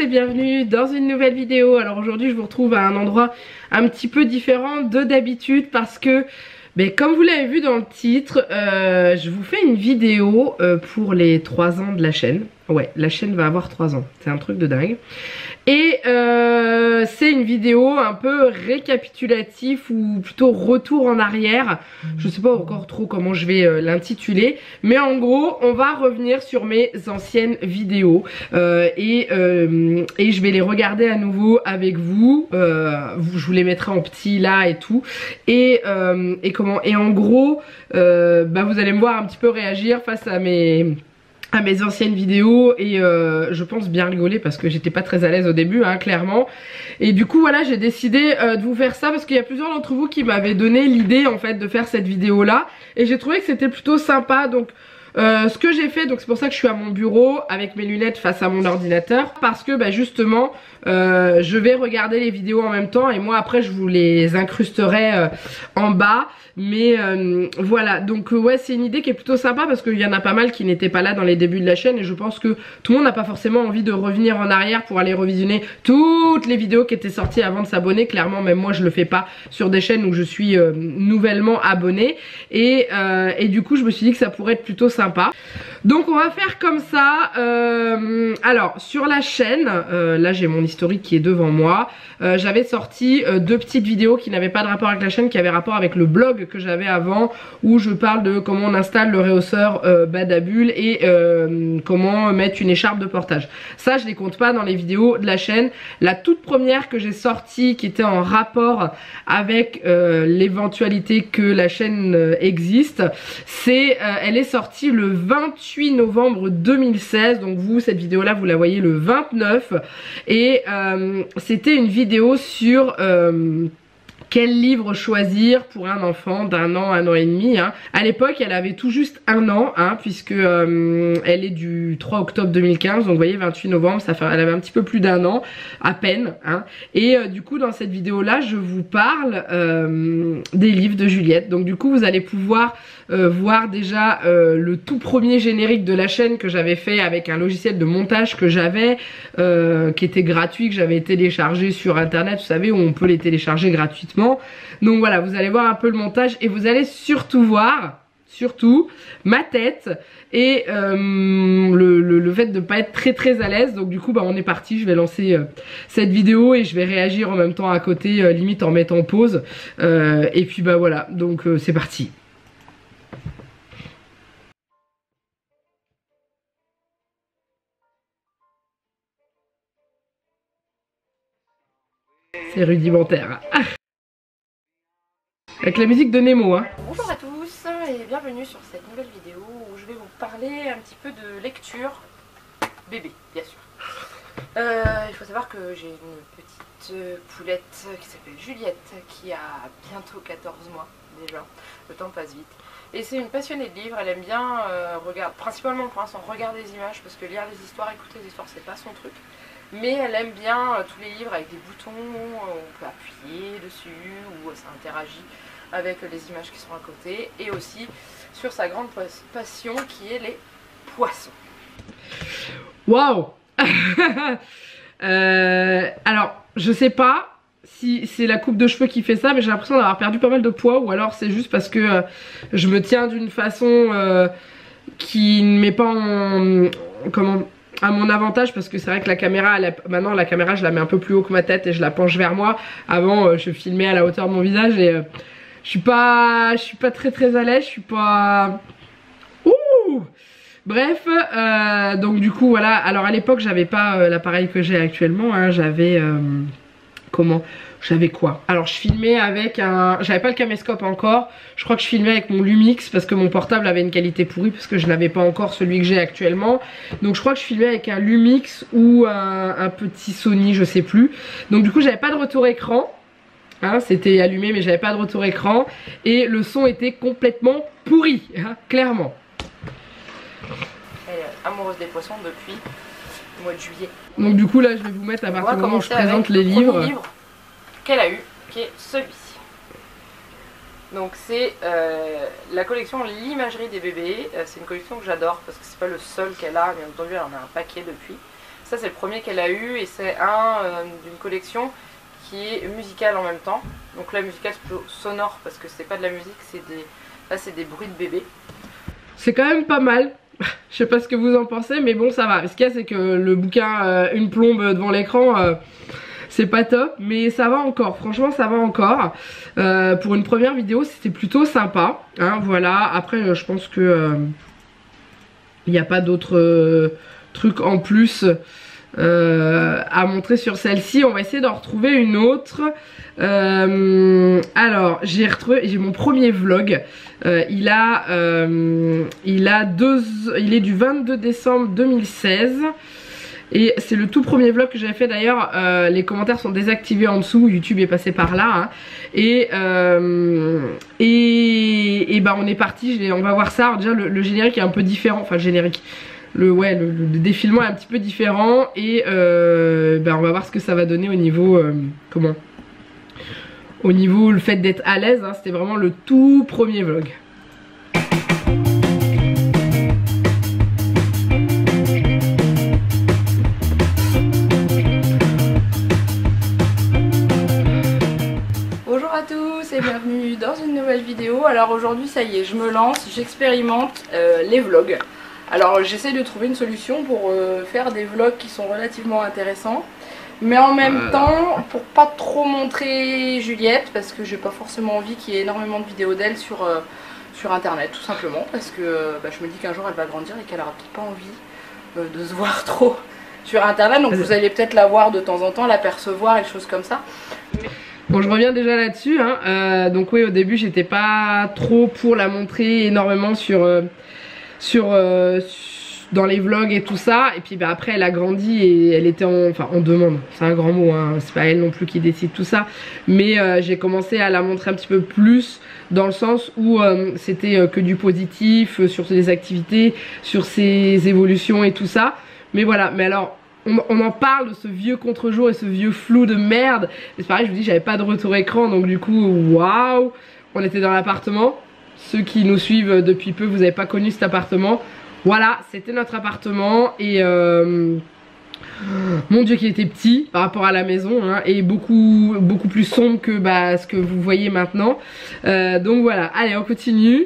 et bienvenue dans une nouvelle vidéo. Alors aujourd'hui je vous retrouve à un endroit un petit peu différent de d'habitude parce que comme vous l'avez vu dans le titre, je vous fais une vidéo pour les 3 ans de la chaîne. Ouais, la chaîne va avoir 3 ans, c'est un truc de dingue. Et c'est une vidéo un peu récapitulatif ou plutôt retour en arrière. Je sais pas encore trop comment je vais l'intituler, mais en gros on va revenir sur mes anciennes vidéos et je vais les regarder à nouveau avec vous. Je vous les mettrai en petit là et tout. Et en gros vous allez me voir un petit peu réagir face à mes anciennes vidéos et je pense bien rigoler parce que j'étais pas très à l'aise au début clairement, et du coup voilà, j'ai décidé de vous faire ça parce qu'il y a plusieurs d'entre vous qui m'avaient donné l'idée en fait de faire cette vidéo là et j'ai trouvé que c'était plutôt sympa. Donc ce que j'ai fait, donc c'est pour ça que je suis à mon bureau avec mes lunettes face à mon ordinateur, parce que justement je vais regarder les vidéos en même temps et moi après je vous les incrusterai en bas. Mais voilà, donc ouais, c'est une idée qui est plutôt sympa parce qu'il y en a pas mal qui n'étaient pas là dans les débuts de la chaîne et je pense que tout le monde n'a pas forcément envie de revenir en arrière pour aller revisionner toutes les vidéos qui étaient sorties avant de s'abonner. Clairement même moi je le fais pas sur des chaînes où je suis nouvellement abonnée et du coup je me suis dit que ça pourrait être plutôt sympa. Donc on va faire comme ça. Alors sur la chaîne, là j'ai mon historique qui est devant moi. J'avais sorti 2 petites vidéos qui n'avaient pas de rapport avec la chaîne, qui avaient rapport avec le blog que j'avais avant, où je parle de comment on installe le réhausseur Badabull et comment mettre une écharpe de portage. Ça je les compte pas dans les vidéos de la chaîne. La toute première que j'ai sortie qui était en rapport avec l'éventualité que la chaîne existe, elle est sortie le 28 novembre 2016. Donc vous, cette vidéo là vous la voyez le 29 et c'était une vidéo sur quel livre choisir pour un enfant d'1 an, 1 an et demi. À l'époque elle avait tout juste 1 an puisque elle est du 3 octobre 2015, donc vous voyez 28 novembre, elle avait un petit peu plus d'1 an à peine et du coup dans cette vidéo là je vous parle des livres de Juliette. Donc du coup vous allez pouvoir voir déjà le tout premier générique de la chaîne que j'avais fait avec un logiciel de montage que j'avais qui était gratuit, que j'avais téléchargé sur internet, vous savez, où on peut les télécharger gratuitement. Donc voilà, vous allez voir un peu le montage et vous allez surtout voir ma tête et le fait de pas être très à l'aise. Donc du coup on est parti, je vais lancer cette vidéo et je vais réagir en même temps à côté, limite en mettant pause et puis voilà, donc c'est parti. C'est rudimentaire. Avec la musique de Nemo. Bonjour à tous et bienvenue sur cette nouvelle vidéo où je vais vous parler un petit peu de lecture bébé, bien sûr. Il faut savoir que j'ai une petite poulette qui s'appelle Juliette qui a bientôt 14 mois déjà, le temps passe vite. Et c'est une passionnée de livres, elle aime bien principalement pour l'instant regarder des images parce que lire les histoires, écouter les histoires c'est pas son truc. Mais elle aime bien tous les livres avec des boutons, on peut appuyer dessus ou ça interagit avec les images qui sont à côté. Et aussi sur sa grande passion qui est les poissons. Waouh. Alors je sais pas si c'est la coupe de cheveux qui fait ça, mais j'ai l'impression d'avoir perdu pas mal de poids, ou alors c'est juste parce que je me tiens d'une façon qui ne met pas à mon avantage, parce que c'est vrai que la caméra, maintenant la caméra je la mets un peu plus haut que ma tête et je la penche vers moi. Avant je filmais à la hauteur de mon visage et je suis pas très à l'aise, je suis pas... Ouh. Bref, donc du coup voilà, alors à l'époque j'avais pas l'appareil que j'ai actuellement, j'avais... J'avais quoi? Alors je filmais avec j'avais pas le caméscope encore. Je crois que je filmais avec mon Lumix parce que mon portable avait une qualité pourrie, parce que je n'avais pas encore celui que j'ai actuellement. Donc je crois que je filmais avec un Lumix ou un petit Sony, je sais plus. Donc du coup j'avais pas de retour écran. C'était allumé mais j'avais pas de retour écran. Et le son était complètement pourri, clairement. Elle est amoureuse des poissons depuis le mois de juillet. Donc du coup là je vais vous mettre à partir du moment où je présente les livres. Le livre qu'elle a eu, qui est celui-ci. Donc c'est la collection L'imagerie des bébés. C'est une collection que j'adore parce que c'est pas le seul qu'elle a, bien entendu elle en a un paquet depuis. Ça c'est le premier qu'elle a eu et c'est un d'une collection qui est musicale en même temps. Donc là musical c'est plutôt sonore parce que c'est pas de la musique, là c'est des bruits de bébé. C'est quand même pas mal. Je sais pas ce que vous en pensez mais bon ça va. Ce qu'il y a c'est que le bouquin une plombe devant l'écran c'est pas top mais ça va encore, franchement ça va encore. Pour une première vidéo c'était plutôt sympa hein, voilà. Après je pense que il n'y a pas d'autres trucs en plus à montrer sur celle-ci. On va essayer d'en retrouver une autre. Alors j'ai mon premier vlog. Il est du 22 décembre 2016 et c'est le tout premier vlog que j'avais fait. D'ailleurs les commentaires sont désactivés en dessous, YouTube est passé par là hein. Et bah on est parti, on va voir ça. Alors déjà le générique est un peu différent, enfin le générique, le défilement est un petit peu différent et bah on va voir ce que ça va donner au niveau au niveau le fait d'être à l'aise hein. C'était vraiment le tout premier vlog. Bonjour à tous et bienvenue dans une nouvelle vidéo. Alors aujourd'hui ça y est, je me lance, j'expérimente les vlogs. Alors j'essaie de trouver une solution pour faire des vlogs qui sont relativement intéressants. Mais en même temps, pour pas trop montrer Juliette, parce que j'ai pas forcément envie qu'il y ait énormément de vidéos d'elle sur internet, tout simplement. Parce que je me dis qu'un jour elle va grandir et qu'elle aura peut-être pas envie de se voir trop sur internet. Donc vous allez peut-être la voir de temps en temps, l'apercevoir et des choses comme ça. Bon je reviens déjà là-dessus hein. Donc oui au début j'étais pas trop pour la montrer énormément dans les vlogs et tout ça. Et puis bah, après elle a grandi et elle était en demande, c'est un grand mot hein. C'est pas elle non plus qui décide tout ça. Mais j'ai commencé à la montrer un petit peu plus dans le sens où c'était que du positif sur ses activités, sur ses évolutions et tout ça. Mais voilà, mais alors on en parle de ce vieux contre-jour et ce vieux flou de merde. Et c'est pareil, je vous dis, j'avais pas de retour écran, donc du coup, waouh, on était dans l'appartement. Ceux qui nous suivent depuis peu, vous n'avez pas connu cet appartement. Voilà, c'était notre appartement et mon Dieu qu'il était petit par rapport à la maison hein, et beaucoup plus sombre que ce que vous voyez maintenant. Donc voilà, allez on continue.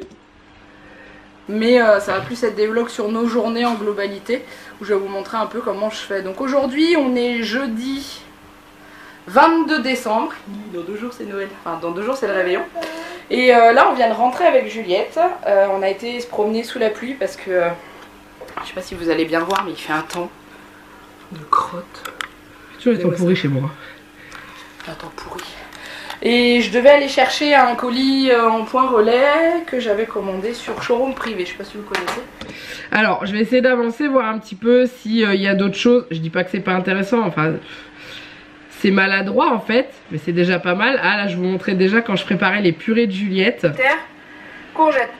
Mais ça va plus être des vlogs sur nos journées en globalité où je vais vous montrer un peu comment je fais. Donc aujourd'hui on est jeudi 22 décembre, dans 2 jours c'est Noël, enfin dans 2 jours c'est le réveillon. Et là on vient de rentrer avec Juliette, on a été se promener sous la pluie parce que, je sais pas si vous allez bien voir mais il fait un temps de crotte. Toujours le temps pourri chez moi. Un temps pourri. Et je devais aller chercher un colis en point relais que j'avais commandé sur Showroom Privé, je sais pas si vous connaissez. Alors je vais essayer d'avancer, voir un petit peu s'il y a d'autres choses. Je dis pas que c'est pas intéressant, enfin c'est maladroit en fait, mais c'est déjà pas mal. Ah là je vous montrais déjà quand je préparais les purées de Juliette. Terre, courgette.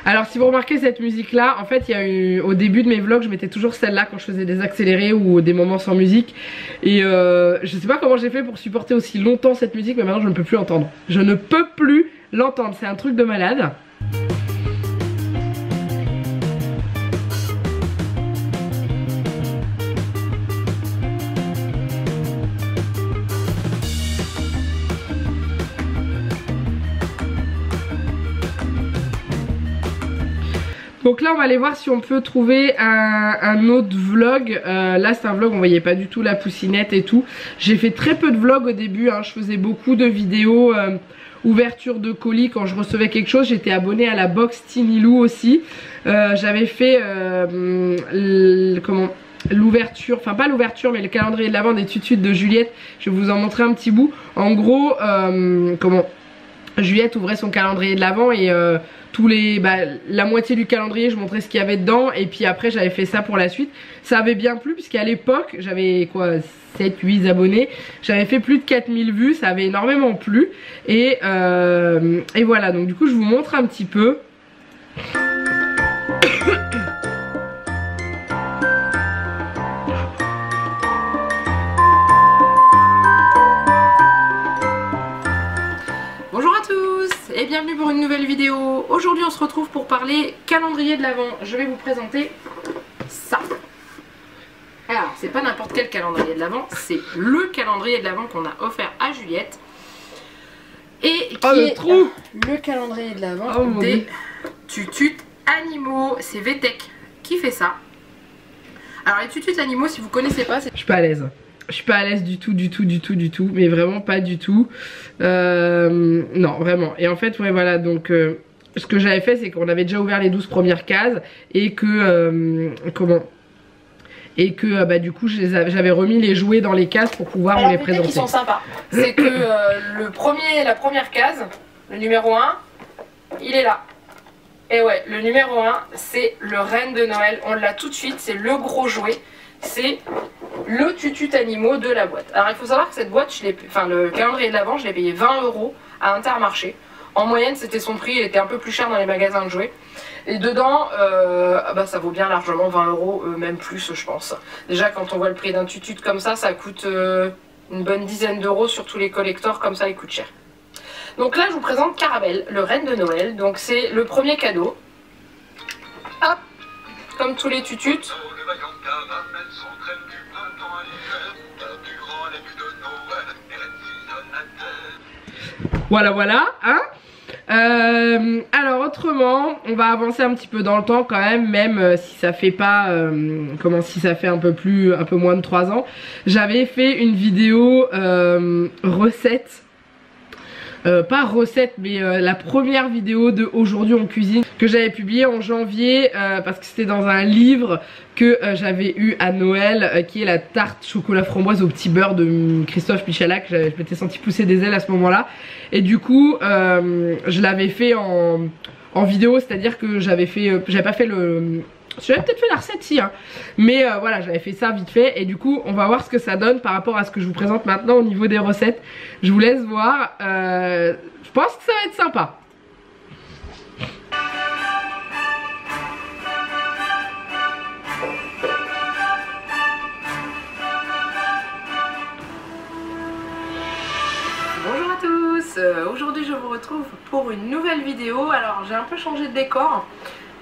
Alors si vous remarquez cette musique là, en fait il y a eu, au début de mes vlogs je mettais toujours celle-là quand je faisais des accélérés ou des moments sans musique. Et je sais pas comment j'ai fait pour supporter aussi longtemps cette musique, mais maintenant je ne peux plus l'entendre. Je ne peux plus l'entendre, c'est un truc de malade. Donc là on va aller voir si on peut trouver un autre vlog. Là c'est un vlog, on voyait pas du tout la poussinette et tout. J'ai fait très peu de vlogs au début hein. Je faisais beaucoup de vidéos ouverture de colis quand je recevais quelque chose. J'étais abonnée à la box Tinilou aussi. J'avais fait l'ouverture, enfin pas l'ouverture mais le calendrier de l'Avent des tutus de Juliette. Je vais vous en montrer un petit bout. En gros Juliette ouvrait son calendrier de l'Avent et la moitié du calendrier je montrais ce qu'il y avait dedans. Et puis après j'avais fait ça pour la suite. Ça avait bien plu puisqu'à l'époque j'avais quoi 7-8 abonnés. J'avais fait plus de 4000 vues, ça avait énormément plu. Et voilà, donc du coup je vous montre un petit peu. on se retrouve pour parler calendrier de l'Avent. Je vais vous présenter ça. Alors, c'est pas n'importe quel calendrier de l'Avent, c'est le calendrier de l'Avent qu'on a offert à Juliette. Et qui est le calendrier de l'Avent des tututes animaux. C'est VTech qui fait ça. Alors les tututes animaux, si vous connaissez pas, je suis pas à l'aise. Je suis pas à l'aise du tout, mais vraiment pas du tout. Non, vraiment. Et en fait, ouais, voilà, donc ce que j'avais fait, c'est qu'on avait déjà ouvert les 12 premières cases et que, et que bah, du coup, j'avais remis les jouets dans les cases pour pouvoir vous les présenter. Qui sont sympas. C'est que la première case, le numéro 1, il est là. Et ouais, le numéro 1, c'est le Reine de Noël. On l'a tout de suite, c'est le gros jouet. C'est le tutute animaux de la boîte. Alors il faut savoir que cette boîte, le calendrier de l'Avent, je l'ai payé 20 € à Intermarché. En moyenne, c'était son prix, il était un peu plus cher dans les magasins de jouets. Et dedans, bah, ça vaut bien largement 20 €, même plus je pense. Déjà quand on voit le prix d'un tutute comme ça coûte une bonne dizaine d'euros sur tous les collectors, comme ça il coûte cher. Donc là je vous présente Caramel, le Reine de Noël. Donc c'est le premier cadeau. Hop, comme tous les tututes. Voilà, voilà, hein. Alors autrement, on va avancer un petit peu dans le temps quand même si ça fait pas, si ça fait un peu moins de 3 ans. J'avais fait une vidéo recette. Pas recette mais la première vidéo de Aujourd'hui on cuisine que j'avais publiée en janvier parce que c'était dans un livre que j'avais eu à Noël qui est la tarte chocolat framboise au petit beurre de Christophe Michalak. Je m'étais senti pousser des ailes à ce moment là et du coup je l'avais fait en vidéo, c'est à dire que j'avais pas fait j'avais peut-être fait la recette si hein. Mais voilà, j'avais fait ça vite fait. Et du coup on va voir ce que ça donne par rapport à ce que je vous présente maintenant au niveau des recettes. Je vous laisse voir, je pense que ça va être sympa. Bonjour à tous, aujourd'hui je vous retrouve pour une nouvelle vidéo. Alors j'ai un peu changé de décor.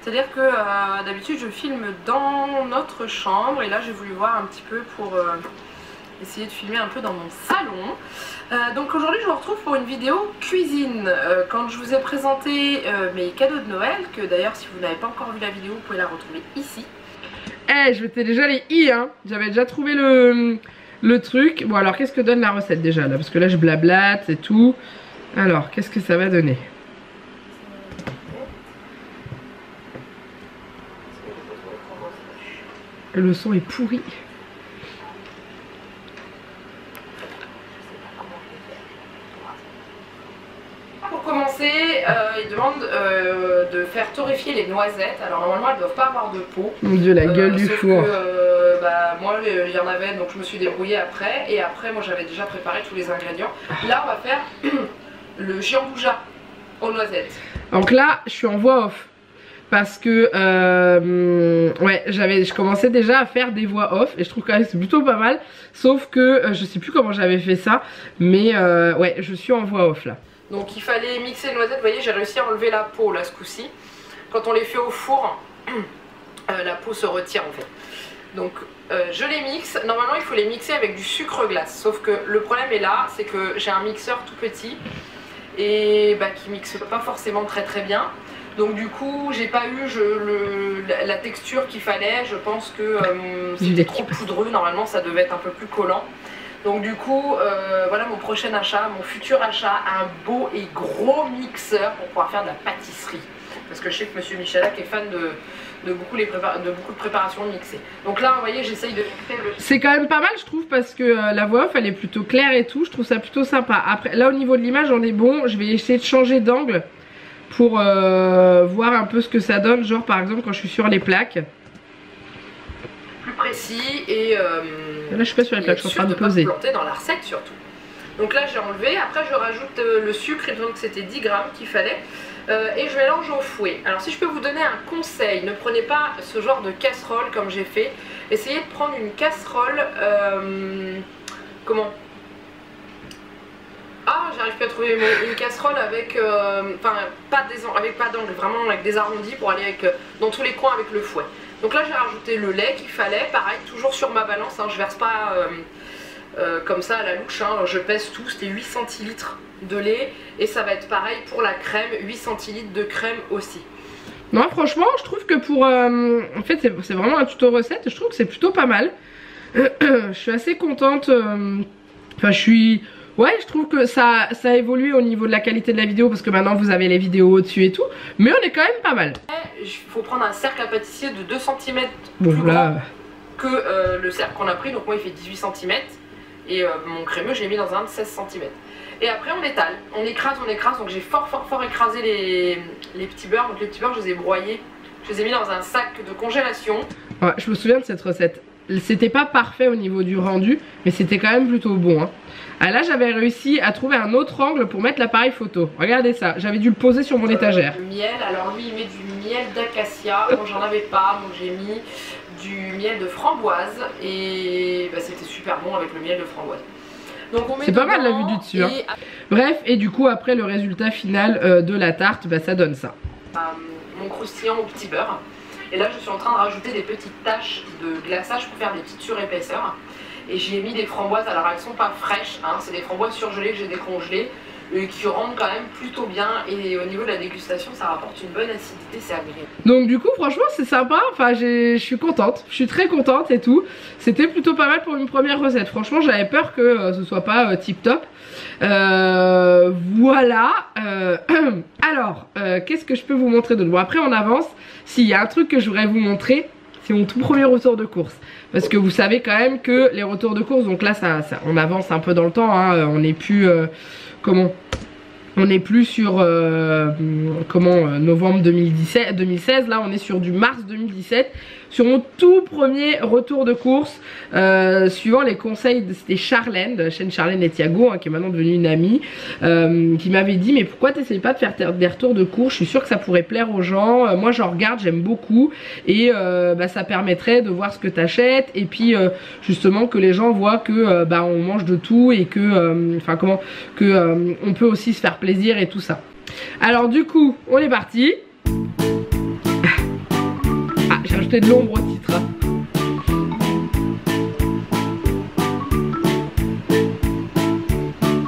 C'est-à-dire que d'habitude je filme dans notre chambre et là j'ai voulu voir un petit peu pour essayer de filmer un peu dans mon salon. Donc aujourd'hui je vous retrouve pour une vidéo cuisine. Quand je vous ai présenté mes cadeaux de Noël, que d'ailleurs si vous n'avez pas encore vu la vidéo vous pouvez la retrouver ici. Eh, je mettais déjà les i hein, j'avais déjà trouvé le truc. Bon alors qu'est-ce que donne la recette déjà là, parce que là je blablate et tout. Alors qu'est-ce que ça va donner? Le son est pourri. Pour commencer, il demande de faire torréfier les noisettes. Alors normalement elles ne doivent pas avoir de peau. Mon dieu, la gueule du four. Bah, moi il y en avait donc je me suis débrouillée après. Et après moi j'avais déjà préparé tous les ingrédients. Là on va faire le giambouja aux noisettes. Donc là je suis en voix off. Parce que ouais, je commençais déjà à faire des voix off et je trouve quand même que c'est plutôt pas mal. Sauf que je sais plus comment j'avais fait ça, mais ouais, je suis en voix off là. Donc il fallait mixer les noisettes, vous voyez j'ai réussi à enlever la peau là ce coup-ci. Quand on les fait au four, la peau se retire en fait. Donc je les mixe, normalement il faut les mixer avec du sucre glace. Sauf que le problème est là, c'est que j'ai un mixeur tout petit et bah, qui mixe pas forcément très bien. Donc du coup j'ai pas eu la texture qu'il fallait. Je pense que c'était trop poudreux, normalement ça devait être un peu plus collant. Donc du coup voilà mon prochain achat, mon futur achat, un beau et gros mixeur pour pouvoir faire de la pâtisserie. Parce que je sais que monsieur Michalak est fan de beaucoup de préparations mixées. Donc là vous voyez j'essaye de faire le... C'est quand même pas mal je trouve parce que la voix off elle est plutôt claire et tout. Je trouve ça plutôt sympa. Après là au niveau de l'image on est bon. Je vais essayer de changer d'angle pour voir un peu ce que ça donne, genre par exemple quand je suis sur les plaques. Plus précis et là je suis pas sur les plaques, je suis en train de poser. Planter dans la recette surtout. Donc là j'ai enlevé, après je rajoute le sucre, il me semble que c'était 10 grammes qu'il fallait. Et je mélange au fouet. Alors si je peux vous donner un conseil, ne prenez pas ce genre de casserole comme j'ai fait. Essayez de prendre une casserole, comment Ah, j'arrive plus à trouver une casserole avec, enfin avec pas d'angle, vraiment avec des arrondis pour aller avec, dans tous les coins avec le fouet. Donc là j'ai rajouté le lait qu'il fallait, pareil, toujours sur ma balance, hein, je verse pas comme ça à la louche, hein, je pèse tout, c'était 8 centilitres de lait et ça va être pareil pour la crème, 8 centilitres de crème aussi. Non, franchement, je trouve que pour... en fait, c'est vraiment un tuto recette, je trouve que c'est plutôt pas mal. Je suis assez contente, enfin je suis... Ouais, je trouve que ça a évolué au niveau de la qualité de la vidéo parce que maintenant vous avez les vidéos au-dessus et tout. Mais on est quand même pas mal. Il faut prendre un cercle à pâtissier de 2 cm bon, plus là... grand que le cercle qu'on a pris. Donc moi il fait 18 cm. Et mon crémeux j'ai mis dans un de 16 cm. Et après on étale, on écrase. Donc j'ai fort écrasé les petits beurres. Donc les petits beurres je les ai broyés. Je les ai mis dans un sac de congélation. Ouais, je me souviens de cette recette. C'était pas parfait au niveau du rendu, mais c'était quand même plutôt bon, hein. Ah, là j'avais réussi à trouver un autre angle pour mettre l'appareil photo. Regardez ça, j'avais dû le poser sur mon étagère. Le miel, alors lui il met du miel d'acacia, moi j'en avais pas, donc j'ai mis du miel de framboise et bah, c'était super bon avec le miel de framboise. C'est pas mal la vue du dessus, hein. Bref, et du coup après le résultat final de la tarte, bah ça donne ça. Mon croustillant au petit beurre. Et là je suis en train de rajouter des petites taches de glaçage pour faire des petites surépaisseurs. Et j'ai mis des framboises, alors elles sont pas fraîches, hein, c'est des framboises surgelées que j'ai décongelées et qui rendent quand même plutôt bien. Et au niveau de la dégustation ça rapporte une bonne acidité, c'est agréable. Donc du coup franchement c'est sympa, enfin je suis contente, je suis très contente et tout. C'était plutôt pas mal pour une première recette, franchement j'avais peur que ce soit pas tip top. Voilà. Alors qu'est-ce que je peux vous montrer d'autre? Bon après on avance, s'il y a un truc que je voudrais vous montrer, c'est mon tout premier retour de course. Parce que vous savez quand même que les retours de course, donc là on avance un peu dans le temps, hein, on n'est plus on n'est plus sur novembre 2016, là on est sur du mars 2017. Sur mon tout premier retour de course, suivant les conseils, c'était Charlène, de la chaîne Charlène et Thiago, hein, qui est maintenant devenue une amie, qui m'avait dit mais pourquoi t'essayes pas de faire des retours de course, je suis sûre que ça pourrait plaire aux gens, moi j'en regarde, j'aime beaucoup et bah, ça permettrait de voir ce que t'achètes et puis justement que les gens voient que bah, on mange de tout et que enfin on peut aussi se faire plaisir et tout ça. Alors du coup on est parti. J'ai rajouté de l'ombre au titre.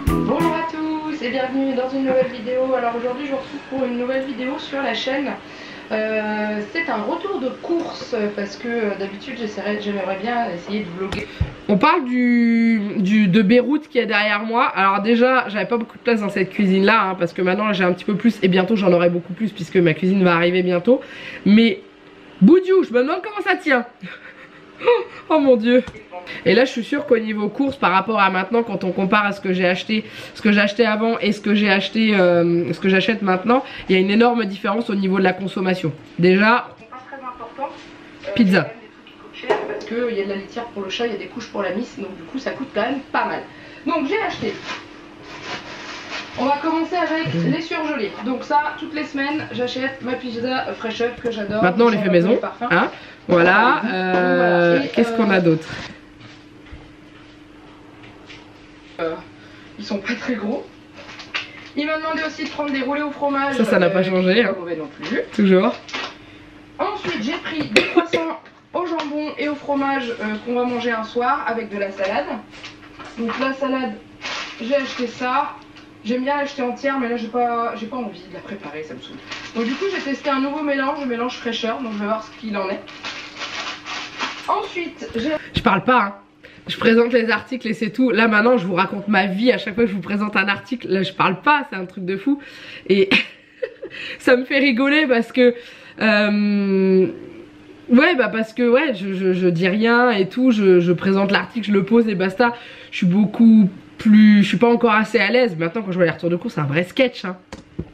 Bonjour à tous et bienvenue dans une nouvelle vidéo. Alors aujourd'hui je vous retrouve pour une nouvelle vidéo sur la chaîne. C'est un retour de course parce que d'habitude j'aimerais bien essayer de vlogger. On parle de Beyrouth qui est derrière moi. Alors déjà j'avais pas beaucoup de place dans cette cuisine là, hein, parce que maintenant j'ai un petit peu plus et bientôt j'en aurai beaucoup plus puisque ma cuisine va arriver bientôt. Mais Boudiou, je me demande comment ça tient. Oh mon dieu. Et là je suis sûre qu'au niveau course par rapport à maintenant, quand on compare à ce que j'ai acheté, ce que j'achetais avant et ce que j'ai acheté, ce que j'achète maintenant, il y a une énorme différence au niveau de la consommation. Déjà, pas très important, pizza. Parce qu'il y a de la litière pour le chat, il y a des couches pour la miss, donc du coup ça coûte quand même pas mal. Donc j'ai acheté. On va commencer avec les surgelés. Donc ça, toutes les semaines, j'achète ma pizza Fresh Up que j'adore. Maintenant on les fait maison, hein. Voilà, qu'est-ce qu'on a d'autre? Ils sont pas très gros. Il m'a demandé aussi de prendre des roulés au fromage. Ça n'a pas changé, hein. Pas mauvais non plus. Toujours. Ensuite j'ai pris des croissants au jambon et au fromage qu'on va manger un soir avec de la salade. Donc la salade, j'ai acheté ça. J'aime bien l'acheter entière mais là j'ai pas envie de la préparer, ça me saoule. Donc du coup j'ai testé un nouveau mélange, le mélange fraîcheur, donc je vais voir ce qu'il en est. Ensuite j'ai... Je parle pas, hein. Je présente les articles et c'est tout. Là maintenant je vous raconte ma vie à chaque fois que je vous présente un article. Là je parle pas, c'est un truc de fou. Et ça me fait rigoler parce que... Ouais bah parce que ouais je dis rien et tout, je présente l'article, je le pose et basta. Je suis beaucoup... je suis pas encore assez à l'aise. Maintenant quand je vois les retours de course c'est un vrai sketch, hein.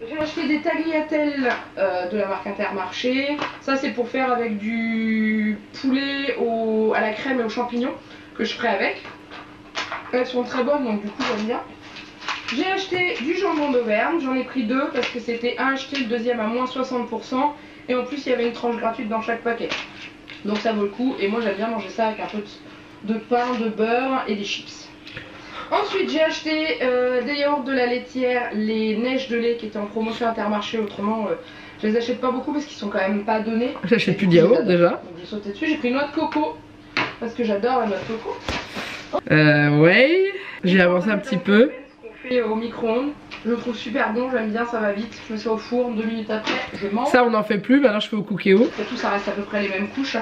J'ai acheté des tagliatelles de la marque Intermarché. Ça c'est pour faire avec du poulet à la crème et aux champignons que je ferai avec. Elles sont très bonnes donc du coup j'aime bien. J'ai acheté du jambon d'Auvergne, j'en ai pris deux parce que c'était un acheté, le deuxième à moins 60%. Et en plus il y avait une tranche gratuite dans chaque paquet. Donc ça vaut le coup et moi j'aime bien manger ça avec un peu de pain, de beurre et des chips. Ensuite j'ai acheté des yaourts de la laitière, les neiges de lait qui étaient en promotion Intermarché. Autrement je les achète pas beaucoup parce qu'ils sont quand même pas donnés. J'achète plus de yaourt déjà. Donc j'ai sauté dessus. J'ai pris une noix de coco parce que j'adore la noix de coco. Ouais, j'ai avancé un petit peu. Ce qu'on fait au micro-ondes, je le trouve super bon, j'aime bien, ça va vite. Je mets ça au four, 2 minutes après, je mange. Ça on n'en fait plus, maintenant je fais au cookéo. Surtout ça reste à peu près les mêmes couches.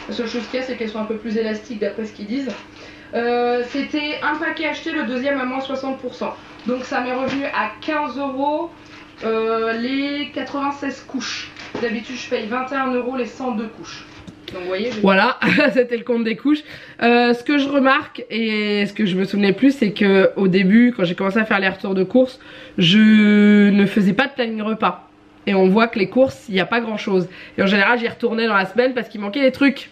La seule chose qu'il y a c'est qu'elles sont un peu plus élastiques d'après ce qu'ils disent. C'était un paquet acheté, le deuxième à moins 60%. Donc ça m'est revenu à 15 € les 96 couches. D'habitude je paye 21 € les 102 couches. Donc, vous voyez, voilà, c'était le compte des couches. Ce que je remarque et ce que je me souvenais plus, c'est que au début, quand j'ai commencé à faire les retours de courses, je ne faisais pas de planning repas. Et on voit que les courses, il n'y a pas grand chose. Et en général, j'y retournais dans la semaine parce qu'il manquait des trucs.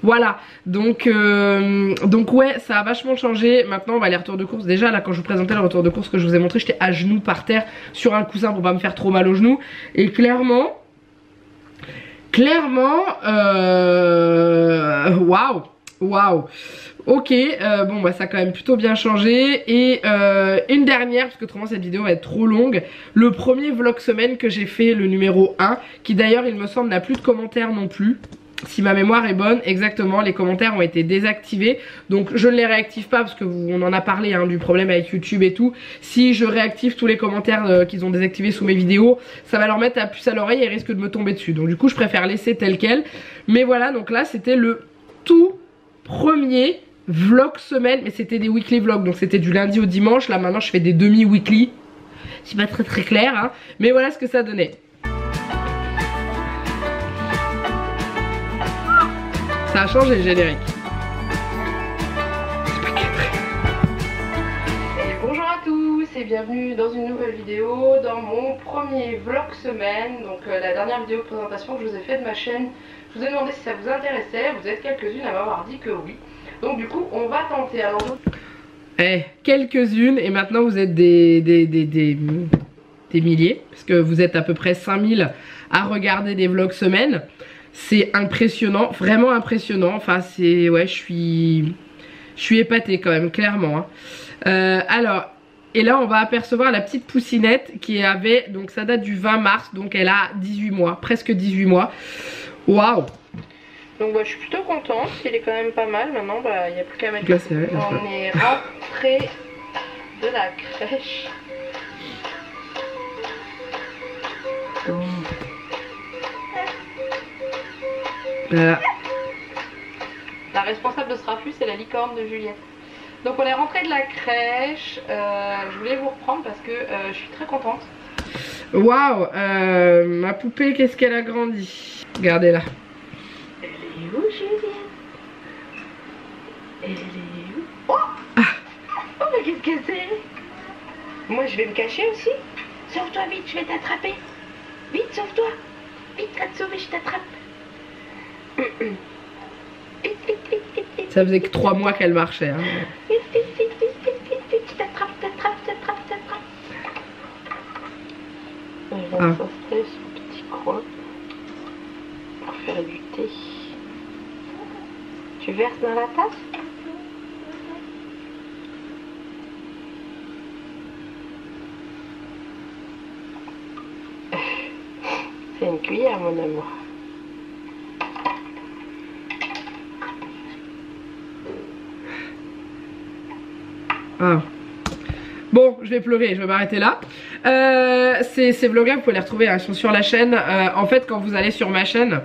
Voilà, donc ouais, ça a vachement changé. Maintenant, les retours de courses, déjà là quand je vous présentais le retour de courses que je vous ai montré, j'étais à genoux par terre sur un coussin pour pas me faire trop mal aux genoux. Et clairement, waouh, ok, bon bah ça a quand même plutôt bien changé. Et une dernière, parce que autrement cette vidéo va être trop longue, le premier vlog semaine que j'ai fait, le numéro 1, qui d'ailleurs il me semble n'a plus de commentaires non plus. Si ma mémoire est bonne, exactement, les commentaires ont été désactivés. Donc je ne les réactive pas parce que on en a parlé du problème avec YouTube et tout. Si je réactive tous les commentaires qu'ils ont désactivés sous mes vidéos, ça va leur mettre la puce à l'oreille et risque de me tomber dessus. Donc du coup je préfère laisser tel quel. Mais voilà, donc là c'était le tout premier vlog semaine. Mais c'était des weekly vlogs, donc c'était du lundi au dimanche. Là maintenant je fais des demi-weekly. C'est pas très clair hein. Mais voilà ce que ça donnait. Ça a changé le générique. Bonjour à tous et bienvenue dans une nouvelle vidéo, dans mon premier vlog semaine. Donc la dernière vidéo de présentation que je vous ai fait de ma chaîne, je vous ai demandé si ça vous intéressait. Vous êtes quelques-unes à m'avoir dit que oui. Donc du coup on va tenter. Alors quelques-unes et maintenant vous êtes des milliers. Parce que vous êtes à peu près 5000 à regarder des vlogs semaine. C'est impressionnant, vraiment impressionnant. Enfin c'est, ouais, je suis épatée quand même, clairement hein. Alors, et là on va apercevoir la petite poussinette qui avait, donc ça date du 20 mars, donc elle a 18 mois, presque 18 mois. Waouh. Donc je suis plutôt contente, il est quand même pas mal. Maintenant il n'y a plus qu'à mettre. Là, on est rentré de la crèche. Voilà. La responsable de ce raffut c'est la licorne de Juliette. Donc on est rentré de la crèche. Je voulais vous reprendre parce que je suis très contente. Waouh, ma poupée qu'est-ce qu'elle a grandi. Regardez là. Elle est où Juliette? Elle est où? Oh, oh mais qu'est-ce que c'est? Moi je vais me cacher aussi. Sauve-toi vite, je vais t'attraper. Vite, sauve-toi. Vite, va te sauver, je t'attrape. Ça faisait que 3 mois qu'elle marchait hein. Je t'attrape. Je vais s'installer sur le petit coin pour faire du thé. Tu verses dans la tasse? C'est une cuillère mon amour. Ah. Bon, je vais pleurer, je vais m'arrêter là. Ces vlogs-là, vous pouvez les retrouver, hein, ils sont sur la chaîne. En fait, quand vous allez sur ma chaîne,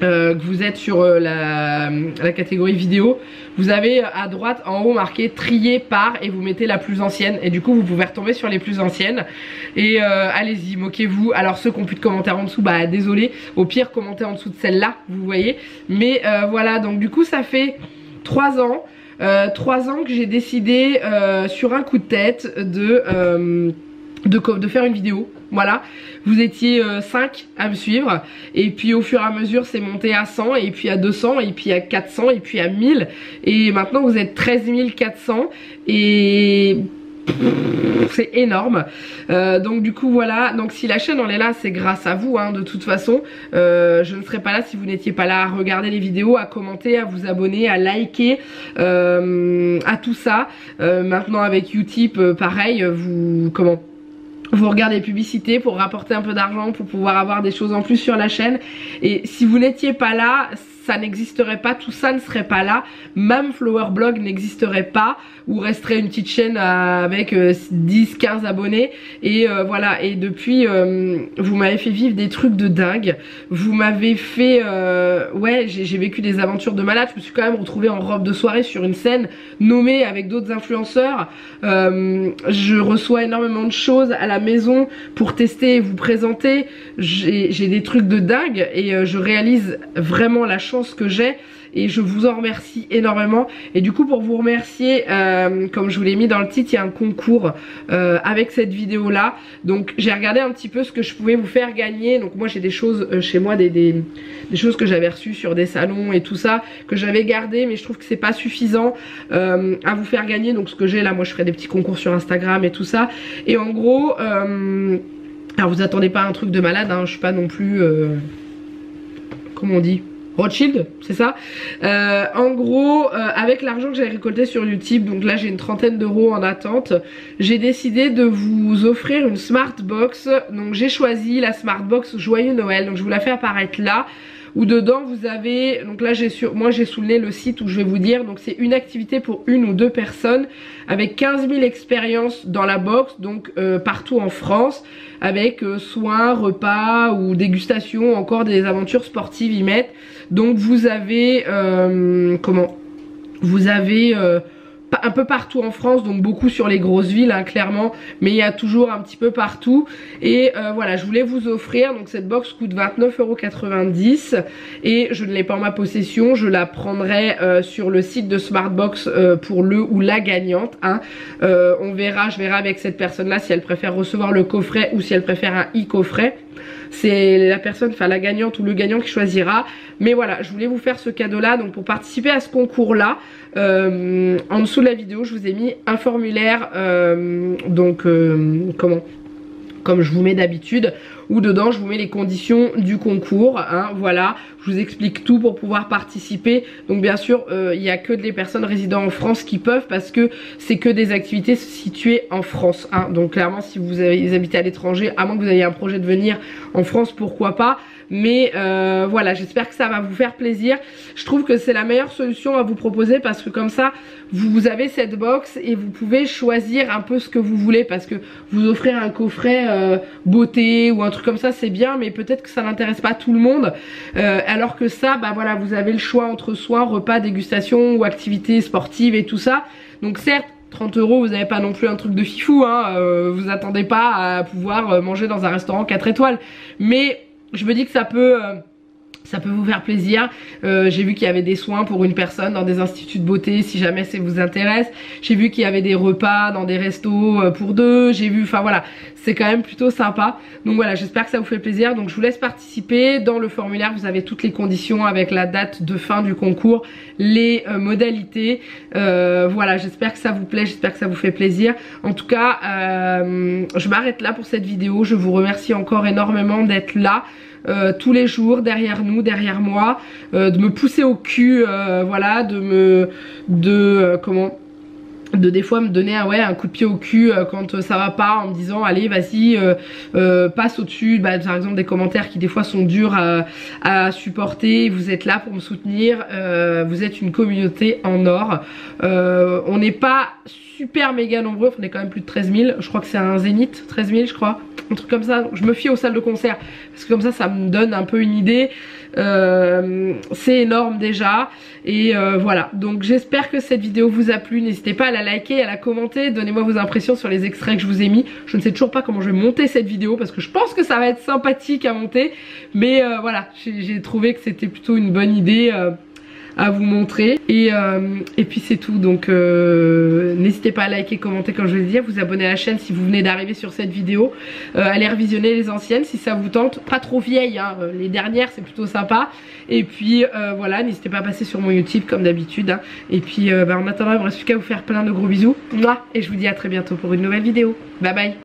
que vous êtes sur la catégorie vidéo, vous avez à droite en haut marqué trier par et vous mettez la plus ancienne. Et du coup, vous pouvez retomber sur les plus anciennes. Et allez-y, moquez-vous. Alors, ceux qui n'ont plus de commentaires en dessous, bah désolé. Au pire, commentez en dessous de celle-là, vous voyez. Mais voilà, donc du coup, ça fait 3 ans. 3 ans que j'ai décidé sur un coup de tête de faire une vidéo. Voilà, vous étiez 5 à me suivre et puis au fur et à mesure c'est monté à 100 et puis à 200 et puis à 400 et puis à 1000 et maintenant vous êtes 13 400 et c'est énorme. Donc du coup voilà, donc si la chaîne en est là, c'est grâce à vous hein, de toute façon. Je ne serais pas là si vous n'étiez pas là à regarder les vidéos, à commenter, à vous abonner, à liker, à tout ça. Maintenant avec Utip, pareil, vous regardez les publicités pour rapporter un peu d'argent, pour pouvoir avoir des choses en plus sur la chaîne. Et si vous n'étiez pas là, ça n'existerait pas, tout ça ne serait pas là. Même Flower Blog n'existerait pas, ou resterait une petite chaîne avec 10-15 abonnés. Et voilà, et depuis, vous m'avez fait vivre des trucs de dingue. Vous m'avez fait... ouais, j'ai vécu des aventures de malade. Je me suis quand même retrouvée en robe de soirée sur une scène nommée avec d'autres influenceurs. Je reçois énormément de choses à la maison pour tester et vous présenter. J'ai des trucs de dingue et je réalise vraiment la chance que j'ai et je vous en remercie énormément. Et du coup, pour vous remercier, comme je vous l'ai mis dans le titre, il y a un concours avec cette vidéo là. Donc j'ai regardé un petit peu ce que je pouvais vous faire gagner. Donc moi j'ai des choses chez moi, des choses que j'avais reçues sur des salons et tout ça, que j'avais gardé, mais je trouve que c'est pas suffisant à vous faire gagner. Donc ce que j'ai là, moi je ferai des petits concours sur Instagram et tout ça. Et en gros, alors vous attendez pas à un truc de malade hein, je suis pas non plus comment on dit, Rothschild, c'est ça. En gros, avec l'argent que j'ai récolté sur Utip, donc là j'ai une trentaine d'euros en attente, j'ai décidé de vous offrir une Smart Box. Donc j'ai choisi la Smart Box Joyeux Noël, donc je vous la fais apparaître là. Où dedans vous avez, donc là moi j'ai souligné le site où je vais vous dire, donc c'est une activité pour une ou deux personnes avec 15 000 expériences dans la box, donc partout en France, avec soins, repas ou dégustation, encore des aventures sportives y mettent. Donc vous avez, vous avez un peu partout en France, donc beaucoup sur les grosses villes hein, clairement, mais il y a toujours un petit peu partout. Et voilà, je voulais vous offrir, donc cette box coûte 29,90 € et je ne l'ai pas en ma possession, je la prendrai sur le site de Smartbox pour le ou la gagnante hein. On verra, je verrai avec cette personne là si elle préfère recevoir le coffret ou si elle préfère un e-coffret. C'est la personne, enfin la gagnante ou le gagnant qui choisira. Mais voilà, je voulais vous faire ce cadeau là. Donc pour participer à ce concours là, en dessous de la vidéo je vous ai mis un formulaire comme je vous mets d'habitude, où dedans je vous mets les conditions du concours hein, voilà, je vous explique tout pour pouvoir participer. Donc bien sûr il n'y a que des personnes résidant en France qui peuvent, parce que c'est que des activités situées en France hein. Donc clairement si vous habitez à l'étranger, à moins que vous ayez un projet de venir en France, pourquoi pas. Mais voilà, j'espère que ça va vous faire plaisir. Je trouve que c'est la meilleure solution à vous proposer, parce que comme ça vous avez cette box et vous pouvez choisir un peu ce que vous voulez, parce que vous offrir un coffret beauté ou un truc comme ça c'est bien, mais peut-être que ça n'intéresse pas tout le monde, alors que ça bah voilà, vous avez le choix entre soins, repas, dégustation ou activités sportives et tout ça. Donc certes 30 €, vous n'avez pas non plus un truc de fifou hein, vous attendez pas à pouvoir manger dans un restaurant 4 étoiles, mais je me dis que ça peut vous faire plaisir. J'ai vu qu'il y avait des soins pour une personne dans des instituts de beauté, si jamais ça vous intéresse. J'ai vu qu'il y avait des repas dans des restos pour deux. J'ai vu, enfin voilà, c'est quand même plutôt sympa. Donc voilà, j'espère que ça vous fait plaisir. Donc je vous laisse participer. Dans le formulaire vous avez toutes les conditions avec la date de fin du concours, les modalités. Voilà, j'espère que ça vous plaît, j'espère que ça vous fait plaisir. En tout cas je m'arrête là pour cette vidéo. Je vous remercie encore énormément d'être là tous les jours derrière nous, derrière moi, de me pousser au cul, voilà, de des fois me donner un coup de pied au cul quand ça va pas, en me disant allez vas-y passe au-dessus, bah, par exemple des commentaires qui des fois sont durs à supporter. Vous êtes là pour me soutenir, vous êtes une communauté en or. On n'est pas super méga nombreux, on est quand même plus de 13 000, je crois que c'est un zénith, 13 000 je crois, un truc comme ça. Je me fie aux salles de concert parce que comme ça me donne un peu une idée. C'est énorme déjà. Et voilà, donc j'espère que cette vidéo vous a plu. N'hésitez pas à la liker, à la commenter, donnez-moi vos impressions sur les extraits que je vous ai mis. Je ne sais toujours pas comment je vais monter cette vidéo, parce que je pense que ça va être sympathique à monter, mais voilà, j'ai trouvé que c'était plutôt une bonne idée à vous montrer. Et puis c'est tout. Donc n'hésitez pas à liker, commenter comme je l'ai dit, à vous abonner à la chaîne si vous venez d'arriver sur cette vidéo. Allez revisionner les anciennes si ça vous tente. Pas trop vieilles, hein. Les dernières c'est plutôt sympa. Et puis voilà, n'hésitez pas à passer sur mon YouTube comme d'habitude. Hein. Et puis en attendant, il me reste plus qu'à vous faire plein de gros bisous. Mouah. Et je vous dis à très bientôt pour une nouvelle vidéo. Bye bye.